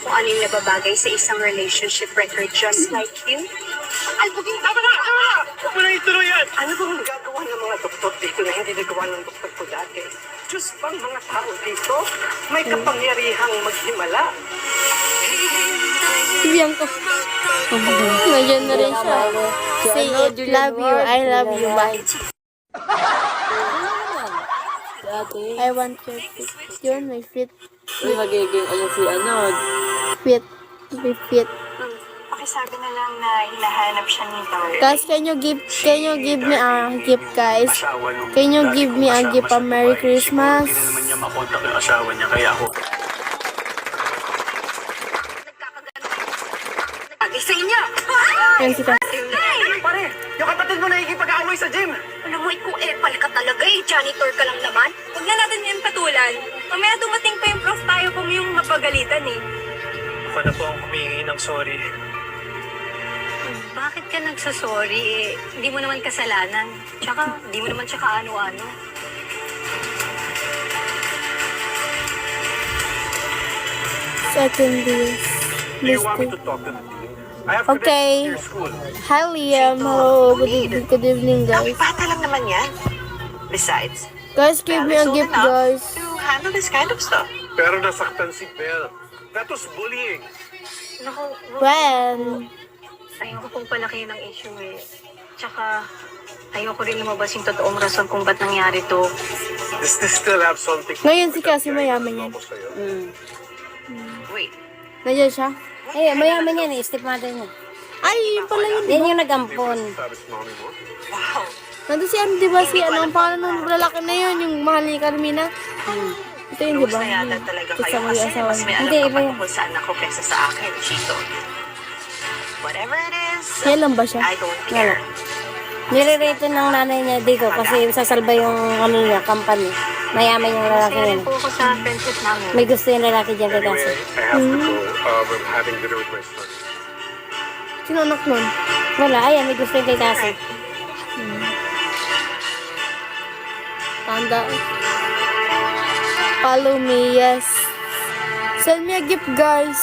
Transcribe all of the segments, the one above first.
kung ano yung nababagay sa isang relationship record just like you. Ay, buging tama na! Huwag mo na ituloy yan! Ano bang gagawa ng mga doktor dito na hindi nagawa ng doktor ko dati? Diyos bang mga tao dito? May kapangyarihang maghimala. Biyang ko. Nandiyan na rin siya. Say it, love you, I love you, bye. I want your fit. Yun, may fit. Uy, magiging ano si ano. Fit. May fit. Pakisabi na lang na hinahanap siya ni Tori. Guys, can you give me a gift, guys? Can you give me a gift, a Merry Christmas? Hindi na naman niya makontak yung asawa niya, kaya ako. Lagi sa inyo! Yan si Kas. Pare, yung kapatid mo nakikipag-away sa gym. Alam mo, ikaw epal ka talaga eh. Janitor ka lang naman. Huwag na natin yung patulan. Mamaya dumating pa yung prof tayo kung yung mapagalitan eh. Ako na po ang humingi ng sorry. Bakit ka nagsasorry eh? Hindi mo naman kasalanan. Tsaka, hindi mo naman siya kaano-ano. Second years. Do you want me to talk to the dean? I have Okay. connections to your school. Hi, Liam. Hello. Good evening, guys. Bata lang naman yan. Besides, Guys, give me a gift, guys. to handle this kind of stuff. Pero nasaktan si Belle. That was bullying. Naku, When? ayoko pong palaki ng issue eh. Tsaka, ayoko rin lumabas yung totoong rason kung ba't nangyari to. Does this still have something? Ngayon si Cassie mayaman yan. Ako sa'yo. Wait, Nandiyan siya? Eh, mayaman yan eh, stepmother niya. Ay, yun pala yun. Yan yung nag-ampon. Sabi si mami mo? wow. Nandun si ano, di ba? Si ano, ang pangalan ng lalaki na yun, yung mahal ni Carmina. Ito yun, di ba? Close na yata talaga kayo Kasama yung kasi asawa mas niya. may alam Hindi, ka iba pa yun. tungkol sa anak ko kaysa sa akin, Chito. Whatever it is, Yan lang ba siya? I don't care. Nire-rate ng nanay niya dito kasi sasalba yung ano niya, company. Mayaman yung lalaki Kaya rin yun. po ako sa friendship namin. May gusto yung lalaki dyan kay Anyway, Cassie. I have to go. I'm having dinner with my son. Sino anak nun? Wala, ayan, may gusto yung kay Cassie. Tanda. Follow me, yes. Send me a gift, guys.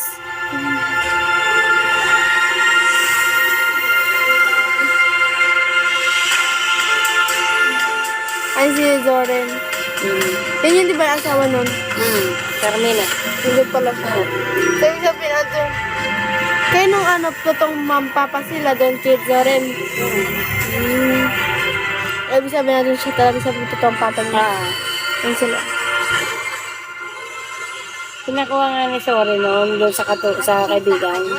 Ay, si Zoren. Yan yun, di ba yung asawa nun? Carmina. Hindi pala siya. So, yung sabihin natin, kayo nung ano, totoong mampapa sila doon, kay Zoren. Ibig sabihin natin siya talaga sa totoong papa niya. Yan sila. Pinakuha nga ni Sorry noon doon sa kaibigan.